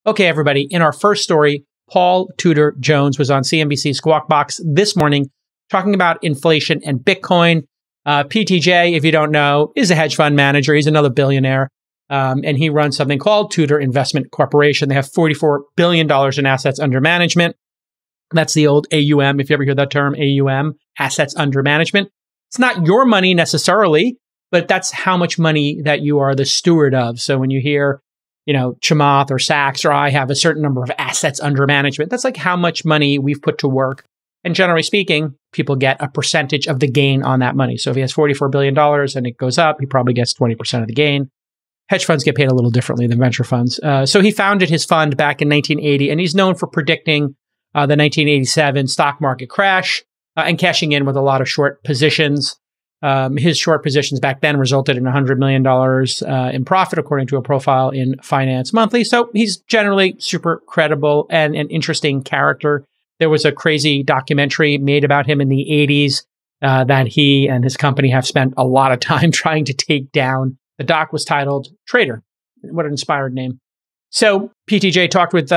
Okay, everybody, in our first story, Paul Tudor Jones was on CNBC Squawk Box this morning talking about inflation and Bitcoin. PTJ, if you don't know, is a hedge fund manager. He's another billionaire. And he runs something called Tudor Investment Corporation. They have $44 billion in assets under management. That's the old AUM, if you ever hear that term, AUM, assets under management. It's not your money necessarily, but that's how much money that you are the steward of. So when you hear, Chamath or Sachs or I have a certain number of assets under management, that's like how much money we've put to work. And generally speaking, people get a percentage of the gain on that money. So if he has $44 billion and it goes up, he probably gets 20% of the gain. Hedge funds get paid a little differently than venture funds. So he founded his fund back in 1980, and he's known for predicting the 1987 stock market crash and cashing in with a lot of short positions. His short positions back then resulted in $100 million in profit, according to a profile in Finance Monthly. So he's generally super credible and an interesting character. There was a crazy documentary made about him in the 80s that he and his company have spent a lot of time trying to take down. The doc was titled Traitor. What an inspired name. So PTJ talked with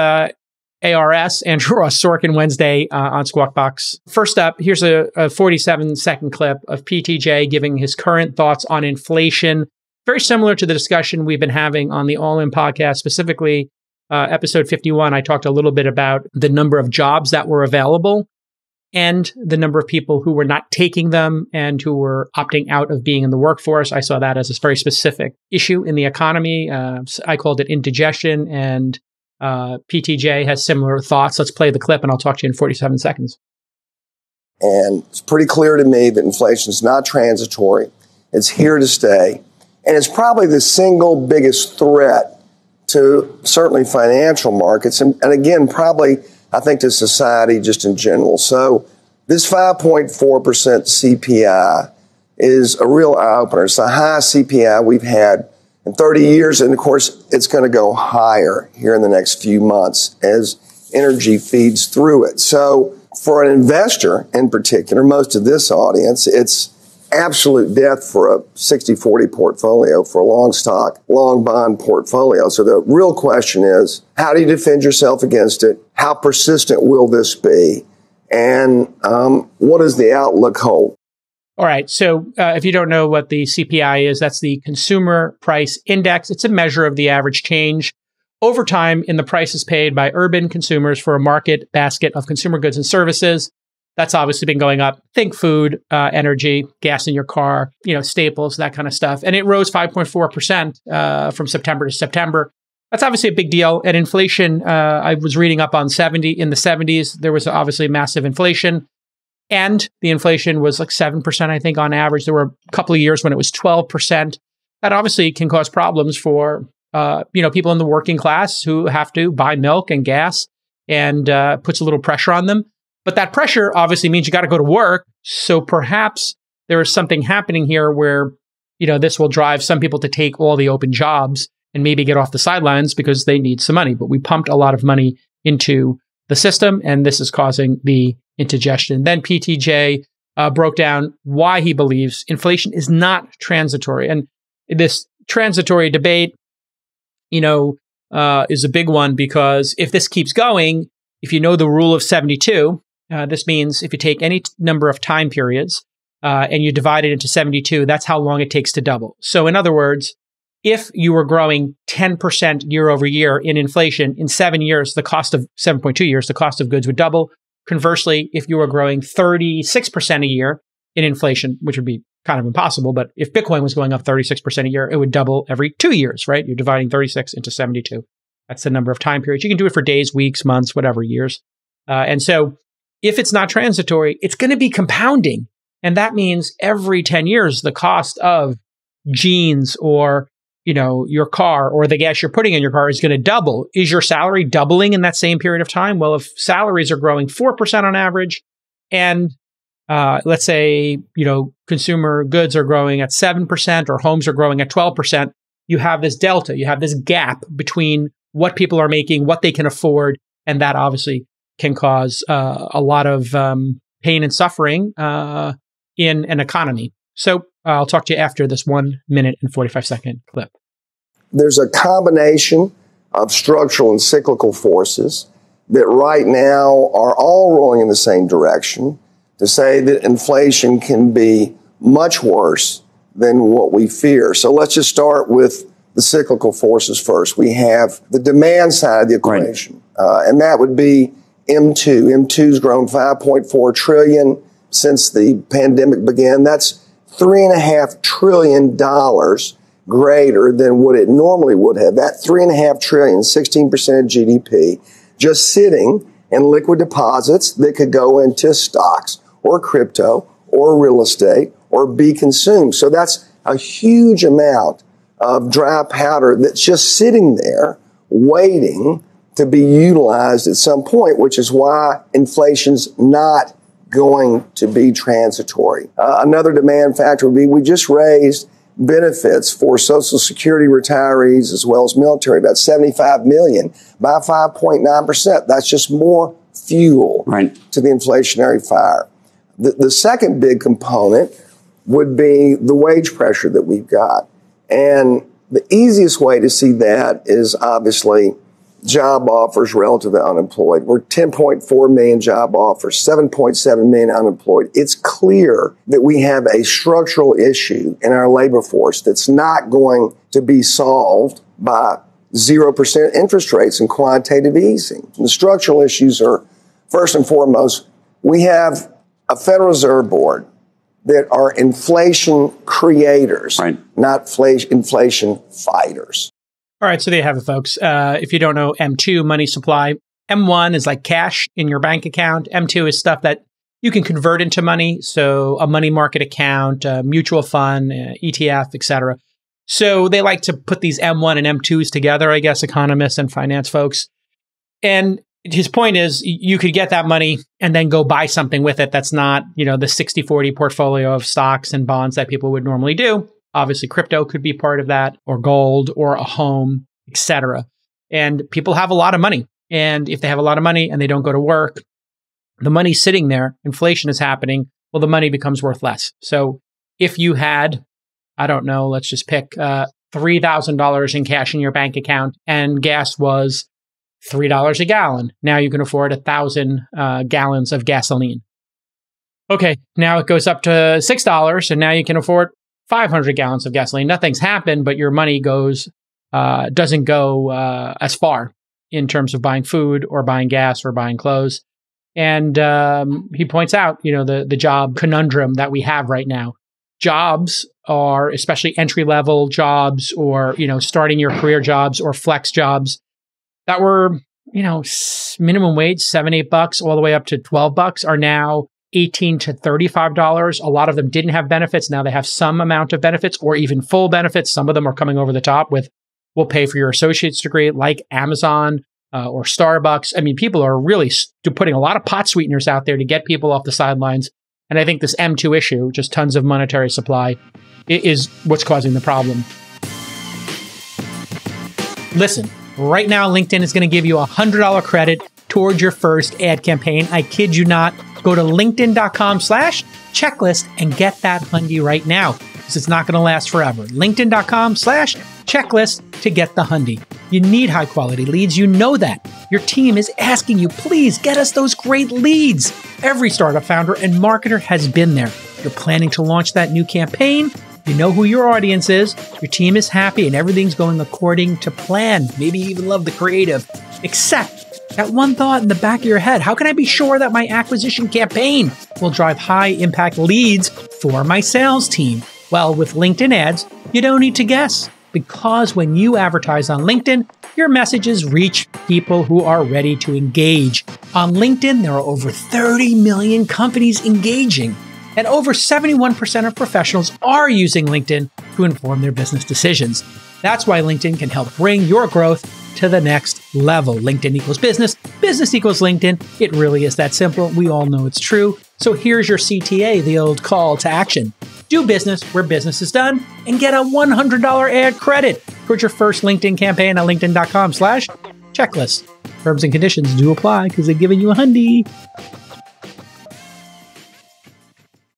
ARS, Andrew Ross Sorkin, Wednesday on Squawk Box. First up, here's a 47-second clip of PTJ giving his current thoughts on inflation. Very similar to the discussion we've been having on the All In podcast, specifically episode 51. I talked a little bit about the number of jobs that were available and the number of people who were not taking them and who were opting out of being in the workforce. I saw that as a very specific issue in the economy. I called it indigestion, and PTJ has similar thoughts. Let's play the clip, and I'll talk to you in 47 seconds. And it's pretty clear to me that inflation is not transitory. It's here to stay. And it's probably the single biggest threat to certainly financial markets. And again, probably, I think, to society just in general. So this 5.4% CPI is a real eye-opener. It's the highest CPI we've had in 30 years. And of course, it's going to go higher here in the next few months as energy feeds through it. So for an investor in particular, most of this audience, it's absolute death for a 60-40 portfolio, for a long stock, long bond portfolio. So the real question is, how do you defend yourself against it? How persistent will this be? And what does the outlook hold? All right. So if you don't know what the CPI is, that's the Consumer Price Index. It's a measure of the average change over time in the prices paid by urban consumers for a market basket of consumer goods and services. That's obviously been going up. Think food, energy, gas in your car, staples, that kind of stuff. And it rose 5.4% from September to September. That's obviously a big deal. And inflation, I was reading up on in the 70s, there was obviously massive inflation. And the inflation was like 7%, I think, on average. There were a couple of years when it was 12%. That obviously can cause problems for people in the working class who have to buy milk and gas, and puts a little pressure on them. But that pressure obviously means you got to go to work. So perhaps there is something happening here where, this will drive some people to take all the open jobs and maybe get off the sidelines because they need some money. But we pumped a lot of money into the system, and this is causing the indigestion. Then PTJ broke down why he believes inflation is not transitory. And this transitory debate, is a big one, because if this keeps going, if you know the rule of 72, this means if you take any number of time periods and you divide it into 72, that's how long it takes to double. So in other words, if you were growing 10% year over year in inflation, in 7 years, 7.2 years, the cost of goods would double. Conversely, if you were growing 36% a year in inflation, which would be kind of impossible, but if Bitcoin was going up 36% a year, it would double every 2 years, right? You're dividing 36 into 72. That's the number of time periods. You can do it for days, weeks, months, whatever, years. And so if it's not transitory, it's going to be compounding. And that means every 10 years, the cost of jeans or your car or the gas you're putting in your car is going to double. Is your salary doubling in that same period of time? Well, if salaries are growing 4% on average, and let's say, consumer goods are growing at 7% or homes are growing at 12%, you have this delta, you have this gap between what people are making, what they can afford. And that obviously can cause a lot of pain and suffering in an economy. So I'll talk to you after this 1 minute and 45-second clip. There's a combination of structural and cyclical forces that right now are all rolling in the same direction to say that inflation can be much worse than what we fear. So let's just start with the cyclical forces first. We have the demand side of the equation, and that would be M2. M2's grown 5.4 trillion since the pandemic began. That's $3.5 trillion greater than what it normally would have. That $3.5 trillion, 16% of GDP, just sitting in liquid deposits that could go into stocks or crypto or real estate or be consumed. So that's a huge amount of dry powder that's just sitting there waiting to be utilized at some point, which is why inflation's not going to be transitory. Another demand factor would be we just raised benefits for Social Security retirees as well as military, about 75 million by 5.9%. That's just more fuel to the inflationary fire. The second big component would be the wage pressure that we've got. And the easiest way to see that is obviously job offers relative to unemployed. We're 10.4 million job offers, 7.7 million unemployed. It's clear that we have a structural issue in our labor force that's not going to be solved by 0% interest rates and quantitative easing. The structural issues are, first and foremost, we have a Federal Reserve Board that are inflation creators, not inflation fighters. All right, so there you have it, folks. If you don't know M2, money supply, M1 is like cash in your bank account. M2 is stuff that you can convert into money, so a money market account, a mutual fund, ETF, etc. So they like to put these M1 and M2s together, I guess, economists and finance folks. And his point is you could get that money and then go buy something with it that's not, the 60-40 portfolio of stocks and bonds that people would normally do. Obviously, crypto could be part of that, or gold, or a home, etc. And people have a lot of money. And if they have a lot of money and they don't go to work, the money's sitting there, inflation is happening, well, the money becomes worth less. So if you had, I don't know, let's just pick $3,000 in cash in your bank account and gas was $3 a gallon, now you can afford 1,000 gallons of gasoline. Okay, now it goes up to $6 and now you can afford 500 gallons of gasoline. Nothing's happened, but your money doesn't go as far in terms of buying food or buying gas or buying clothes. And he points out, the job conundrum that we have right now. Jobs are, especially entry-level jobs or, starting your career jobs or flex jobs that were, minimum wage, $7, $8, all the way up to $12 are now $18 to $35. A lot of them didn't have benefits. Now they have some amount of benefits or even full benefits. Some of them are coming over the top with, we'll pay for your associate's degree, like Amazon or Starbucks. I mean, people are really putting a lot of pot sweeteners out there to get people off the sidelines. And I think this M2 issue, just tons of monetary supply, is what's causing the problem. Listen, right now, LinkedIn is going to give you a $100 credit towards your first ad campaign. I kid you not. Go to linkedin.com/checklist and get that hundy right now, because it's not going to last forever. LinkedIn.com/checklist to get the hundy. You need high quality leads. You know that. Your team is asking you, please get us those great leads. Every startup founder and marketer has been there. You're planning to launch that new campaign. You know who your audience is. Your team is happy and everything's going according to plan. Maybe you even love the creative. Except that one thought in the back of your head, how can I be sure that my acquisition campaign will drive high impact leads for my sales team? Well, with LinkedIn ads, you don't need to guess, because when you advertise on LinkedIn, your messages reach people who are ready to engage. On LinkedIn, there are over 30 million companies engaging, and over 71% of professionals are using LinkedIn to inform their business decisions. That's why LinkedIn can help bring your growth to the next level. LinkedIn equals business. Business equals LinkedIn. It really is that simple. We all know it's true. So here's your CTA, the old call to action. Do business where business is done and get a $100 ad credit towards your first LinkedIn campaign at linkedin.com/checklist. Terms and conditions do apply because they're giving you a hundy.